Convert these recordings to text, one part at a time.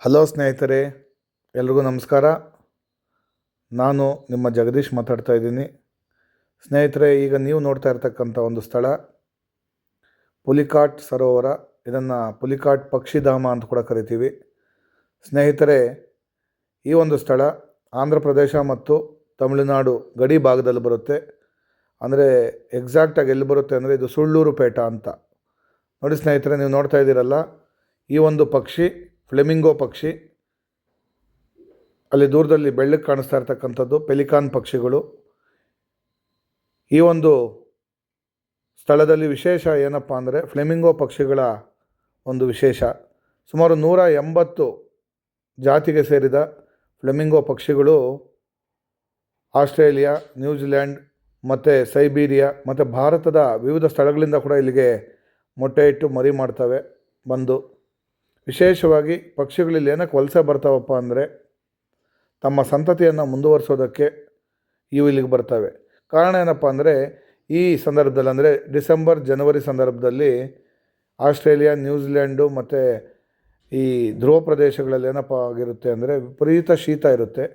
Hello ಸ್ನೇಹಿತರೆ, ಎಲ್ರಿಗೂ ನಮಸ್ಕಾರ. ನಾನು ನಿಮ್ಮ ಜಗದೀಶ್ ಮಾತಾಡ್ತಾ ಇದ್ದೀನಿ. ಸ್ನೇಹಿತರೆ, ಈಗ ನೀವು ನೋಡ್ತಾ ಇರ್ತಕ್ಕಂಥ ಒಂದು ಸ್ಥಳ ಪುಲಿಕಾಟ್ ಸರೋವರ. ಇದನ್ನು ಪುಲಿಕಾಟ್ ಪಕ್ಷಿಧಾಮ ಅಂತ ಕೂಡ ಕರಿತೀವಿ. ಸ್ನೇಹಿತರೆ, ಈ ಒಂದು ಸ್ಥಳ ಆಂಧ್ರ ಪ್ರದೇಶ ಮತ್ತು ತಮಿಳುನಾಡು ಗಡಿ ಭಾಗದಲ್ಲಿ ಬರುತ್ತೆ. ಅಂದರೆ ಎಕ್ಸಾಕ್ಟಾಗಿ ಎಲ್ಲಿ ಬರುತ್ತೆ ಅಂದರೆ ಇದು ಸುಳ್ಳೂರು ಪೇಟ ಅಂತ. ನೋಡಿ ಸ್ನೇಹಿತರೆ, ನೀವು ನೋಡ್ತಾ ಇದ್ದೀರಲ್ಲ, ಈ ಒಂದು ಪಕ್ಷಿ ಫ್ಲೆಮಿಂಗೋ ಪಕ್ಷಿ. ಅಲ್ಲಿ ದೂರದಲ್ಲಿ ಬೆಳ್ಳಕ್ಕೆ ಕಾಣಿಸ್ತಾ ಇರ್ತಕ್ಕಂಥದ್ದು ಪೆಲಿಕಾನ್ ಪಕ್ಷಿಗಳು. ಈ ಒಂದು ಸ್ಥಳದಲ್ಲಿ ವಿಶೇಷ ಏನಪ್ಪ ಅಂದರೆ ಫ್ಲೆಮಿಂಗೋ ಪಕ್ಷಿಗಳ ಒಂದು ವಿಶೇಷ. ಸುಮಾರು 180 ಜಾತಿಗೆ ಸೇರಿದ ಫ್ಲೆಮಿಂಗೋ ಪಕ್ಷಿಗಳು ಆಸ್ಟ್ರೇಲಿಯಾ, ನ್ಯೂಜಿಲ್ಯಾಂಡ್ ಮತ್ತು ಸೈಬೀರಿಯಾ ಮತ್ತು ಭಾರತದ ವಿವಿಧ ಸ್ಥಳಗಳಿಂದ ಕೂಡ ಇಲ್ಲಿಗೆ ಮೊಟ್ಟೆ ಇಟ್ಟು ಮರಿ ಮಾಡ್ತವೆ. ಬಂದು ವಿಶೇಷವಾಗಿ ಪಕ್ಷಿಗಳಲ್ಲಿ ಏನಕ್ಕೆ ವಲಸೆ ಬರ್ತಾವಪ್ಪ ಅಂದರೆ ತಮ್ಮ ಸಂತತಿಯನ್ನು ಮುಂದುವರಿಸೋದಕ್ಕೆ ಇವು ಇಲ್ಲಿಗೆ ಬರ್ತವೆ. ಕಾರಣ ಏನಪ್ಪ ಅಂದರೆ ಈ ಸಂದರ್ಭದಲ್ಲಿ ಅಂದರೆ ಡಿಸೆಂಬರ್ ಜನವರಿ ಸಂದರ್ಭದಲ್ಲಿ ಆಸ್ಟ್ರೇಲಿಯಾ, ನ್ಯೂಜಿಲ್ಯಾಂಡು ಮತ್ತು ಈ ಧ್ರುವ ಪ್ರದೇಶಗಳಲ್ಲಿ ಏನಪ್ಪ ಆಗಿರುತ್ತೆ ಅಂದರೆ ವಿಪರೀತ ಶೀತ ಇರುತ್ತೆ.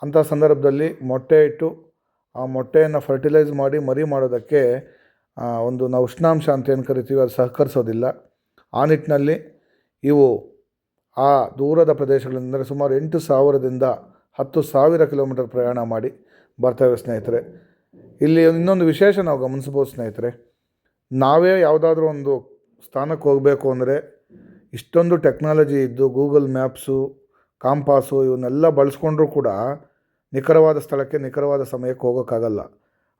ಅಂಥ ಸಂದರ್ಭದಲ್ಲಿ ಮೊಟ್ಟೆ ಇಟ್ಟು ಆ ಮೊಟ್ಟೆಯನ್ನು ಫರ್ಟಿಲೈಸ್ ಮಾಡಿ ಮರಿ ಮಾಡೋದಕ್ಕೆ ಒಂದು ನಾವು ಉಷ್ಣಾಂಶ ಅಂತ ಏನು ಕರಿತೀವಿ ಅದು ಸಹಕರಿಸೋದಿಲ್ಲ. ಆ ನಿಟ್ಟಿನಲ್ಲಿ ಇವು ಆ ದೂರದ ಪ್ರದೇಶಗಳಿಂದ ಸುಮಾರು 8,000ದಿಂದ 10,000 ಕಿಲೋಮೀಟರ್ ಪ್ರಯಾಣ ಮಾಡಿ ಬರ್ತವೆ ಸ್ನೇಹಿತರೆ. ಇಲ್ಲಿ ಇನ್ನೊಂದು ವಿಶೇಷ ನಾವು ಗಮನಿಸ್ಬೋದು ಸ್ನೇಹಿತರೆ. ನಾವೇ ಯಾವುದಾದ್ರೂ ಒಂದು ಸ್ಥಾನಕ್ಕೆ ಹೋಗಬೇಕು ಅಂದರೆ ಇಷ್ಟೊಂದು ಟೆಕ್ನಾಲಜಿ ಇದ್ದು ಗೂಗಲ್ ಮ್ಯಾಪ್ಸು, ಕಾಂಪಾಸು ಇವನ್ನೆಲ್ಲ ಬಳಸ್ಕೊಂಡ್ರೂ ಕೂಡ ನಿಖರವಾದ ಸ್ಥಳಕ್ಕೆ ನಿಖರವಾದ ಸಮಯಕ್ಕೆ ಹೋಗೋಕ್ಕಾಗಲ್ಲ.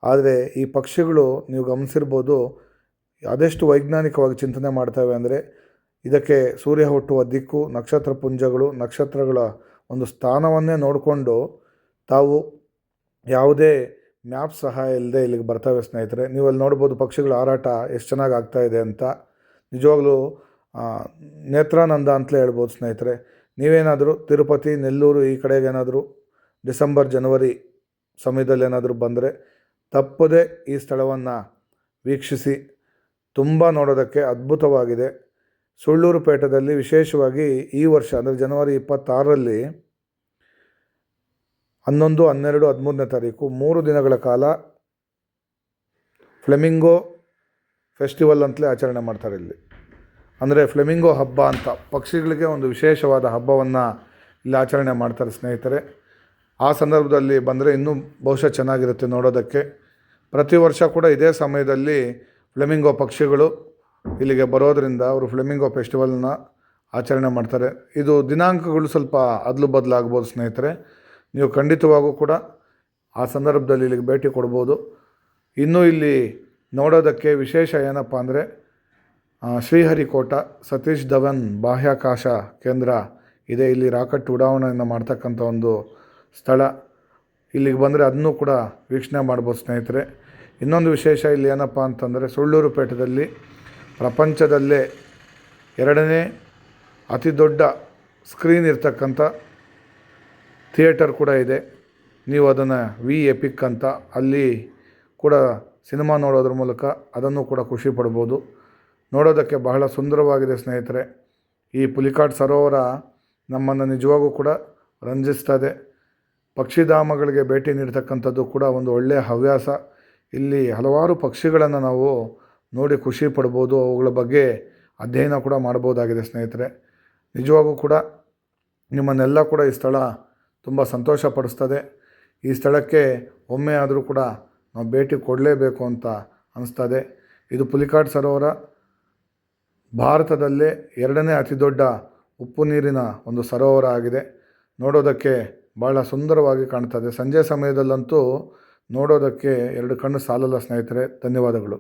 ಆದರೆ ಈ ಪಕ್ಷಿಗಳು ನೀವು ಗಮನಿಸಿರ್ಬೋದು ಅದೆಷ್ಟು ವೈಜ್ಞಾನಿಕವಾಗಿ ಚಿಂತನೆ ಮಾಡ್ತವೆ ಅಂದರೆ ಇದಕ್ಕೆ ಸೂರ್ಯ ಹುಟ್ಟುವ ದಿಕ್ಕು, ನಕ್ಷತ್ರ ಪುಂಜಗಳು, ನಕ್ಷತ್ರಗಳ ಒಂದು ಸ್ಥಾನವನ್ನೇ ನೋಡಿಕೊಂಡು ತಾವು ಯಾವುದೇ ಮ್ಯಾಪ್ ಸಹಾಯ ಇಲ್ಲದೆ ಇಲ್ಲಿಗೆ ಬರ್ತವೆ ಸ್ನೇಹಿತರೆ. ನೀವು ಅಲ್ಲಿ ನೋಡ್ಬೋದು ಪಕ್ಷಿಗಳ ಹಾರಾಟ ಎಷ್ಟು ಚೆನ್ನಾಗಿ ಆಗ್ತಾಯಿದೆ ಅಂತ. ನಿಜವಾಗ್ಲೂ ನೇತ್ರಾನಂದ ಅಂತಲೇ ಹೇಳ್ಬೋದು ಸ್ನೇಹಿತರೆ. ನೀವೇನಾದರೂ ತಿರುಪತಿ, ನೆಲ್ಲೂರು ಈ ಕಡೆಗೆ ಏನಾದರೂ ಡಿಸೆಂಬರ್ ಜನವರಿ ಸಮಯದಲ್ಲಿ ಏನಾದರೂ ಬಂದರೆ ತಪ್ಪದೆ ಈ ಸ್ಥಳವನ್ನು ವೀಕ್ಷಿಸಿ. ತುಂಬ ನೋಡೋದಕ್ಕೆ ಅದ್ಭುತವಾಗಿದೆ. ಸುಳ್ಳೂರು ಪೇಟದಲ್ಲಿ ವಿಶೇಷವಾಗಿ ಈ ವರ್ಷ ಅಂದರೆ ಜನವರಿ 26ರಲ್ಲಿ 11, 12, 13ನೇ ತಾರೀಕು 3 ದಿನಗಳ ಕಾಲ ಫ್ಲೆಮಿಂಗೋ ಫೆಸ್ಟಿವಲ್ ಅಂತಲೇ ಆಚರಣೆ ಮಾಡ್ತಾರೆ ಇಲ್ಲಿ. ಅಂದರೆ ಫ್ಲೆಮಿಂಗೋ ಹಬ್ಬ ಅಂತ ಪಕ್ಷಿಗಳಿಗೆ ಒಂದು ವಿಶೇಷವಾದ ಹಬ್ಬವನ್ನು ಇಲ್ಲಿ ಆಚರಣೆ ಮಾಡ್ತಾರೆ ಸ್ನೇಹಿತರೆ. ಆ ಸಂದರ್ಭದಲ್ಲಿ ಬಂದರೆ ಇನ್ನೂ ಬಹುಶಃ ಚೆನ್ನಾಗಿರುತ್ತೆ ನೋಡೋದಕ್ಕೆ. ಪ್ರತಿ ವರ್ಷ ಕೂಡ ಇದೇ ಸಮಯದಲ್ಲಿ ಫ್ಲೆಮಿಂಗೋ ಪಕ್ಷಿಗಳು ಇಲ್ಲಿಗೆ ಬರೋದರಿಂದ ಅವರು ಫ್ಲೆಮಿಂಗೋ ಫೆಸ್ಟಿವಲ್ನ ಆಚರಣೆ ಮಾಡ್ತಾರೆ. ಇದು ದಿನಾಂಕಗಳು ಸ್ವಲ್ಪ ಅದಲು ಬದಲಾಗ್ಬೋದು ಸ್ನೇಹಿತರೆ. ನೀವು ಖಂಡಿತವಾಗೂ ಕೂಡ ಆ ಸಂದರ್ಭದಲ್ಲಿ ಇಲ್ಲಿಗೆ ಭೇಟಿ ಕೊಡ್ಬೋದು. ಇನ್ನೂ ಇಲ್ಲಿ ನೋಡೋದಕ್ಕೆ ವಿಶೇಷ ಏನಪ್ಪ ಅಂದರೆ ಶ್ರೀಹರಿಕೋಟ ಸತೀಶ್ ಧವನ್ ಬಾಹ್ಯಾಕಾಶ ಕೇಂದ್ರ ಇದೆ. ಇಲ್ಲಿ ರಾಕೆಟ್ ಉಡಾವಣೆಯನ್ನು ಮಾಡ್ತಕ್ಕಂಥ ಒಂದು ಸ್ಥಳ. ಇಲ್ಲಿಗೆ ಬಂದರೆ ಅದನ್ನೂ ಕೂಡ ವೀಕ್ಷಣೆ ಮಾಡ್ಬೋದು ಸ್ನೇಹಿತರೆ. ಇನ್ನೊಂದು ವಿಶೇಷ ಇಲ್ಲಿ ಏನಪ್ಪ ಅಂತಂದರೆ ಸುಳ್ಳೂರು ಪೇಟದಲ್ಲಿ ಪ್ರಪಂಚದಲ್ಲೇ 2ನೇ ಅತಿ ದೊಡ್ಡ ಸ್ಕ್ರೀನ್ ಇರ್ತಕ್ಕಂಥ ಥಿಯೇಟರ್ ಕೂಡ ಇದೆ. ನೀವು ಅದನ್ನು ವಿ ಎಪಿಕ್ ಅಂತ ಅಲ್ಲಿ ಕೂಡ ಸಿನಿಮಾ ನೋಡೋದ್ರ ಮೂಲಕ ಅದನ್ನು ಕೂಡ ಖುಷಿ ಪಡ್ಬೋದು. ನೋಡೋದಕ್ಕೆ ಬಹಳ ಸುಂದರವಾಗಿದೆ ಸ್ನೇಹಿತರೆ. ಈ ಪುಲಿಕಾಟ್ ಸರೋವರ ನಮ್ಮನ್ನು ನಿಜವಾಗೂ ಕೂಡ ರಂಜಿಸ್ತದೆ. ಪಕ್ಷಿಧಾಮಗಳಿಗೆ ಭೇಟಿ ನೀಡ್ತಕ್ಕಂಥದ್ದು ಕೂಡ ಒಂದು ಒಳ್ಳೆಯ ಹವ್ಯಾಸ. ಇಲ್ಲಿ ಹಲವಾರು ಪಕ್ಷಿಗಳನ್ನು ನಾವು ನೋಡಿ ಖುಷಿ ಪಡ್ಬೋದು, ಅವುಗಳ ಬಗ್ಗೆ ಅಧ್ಯಯನ ಕೂಡ ಮಾಡ್ಬೋದಾಗಿದೆ ಸ್ನೇಹಿತರೆ. ನಿಜವಾಗೂ ಕೂಡ ನಿಮ್ಮನ್ನೆಲ್ಲ ಕೂಡ ಈ ಸ್ಥಳ ತುಂಬ ಸಂತೋಷ ಪಡಿಸ್ತದೆ. ಈ ಸ್ಥಳಕ್ಕೆ ಒಮ್ಮೆ ಆದರೂ ಕೂಡ ನಾವು ಭೇಟಿ ಕೊಡಲೇಬೇಕು ಅಂತ ಅನಿಸ್ತದೆ. ಇದು ಪುಲಿಕಾಟ್ ಸರೋವರ ಭಾರತದಲ್ಲೇ 2ನೇ ಅತಿ ದೊಡ್ಡ ಉಪ್ಪು ನೀರಿನ ಒಂದು ಸರೋವರ ಆಗಿದೆ. ನೋಡೋದಕ್ಕೆ ಭಾಳ ಸುಂದರವಾಗಿ ಕಾಣ್ತದೆ. ಸಂಜೆ ಸಮಯದಲ್ಲಂತೂ ನೋಡೋದಕ್ಕೆ 2 ಕಣ್ಣು ಸಾಲಲ್ಲ ಸ್ನೇಹಿತರೆ. ಧನ್ಯವಾದಗಳು.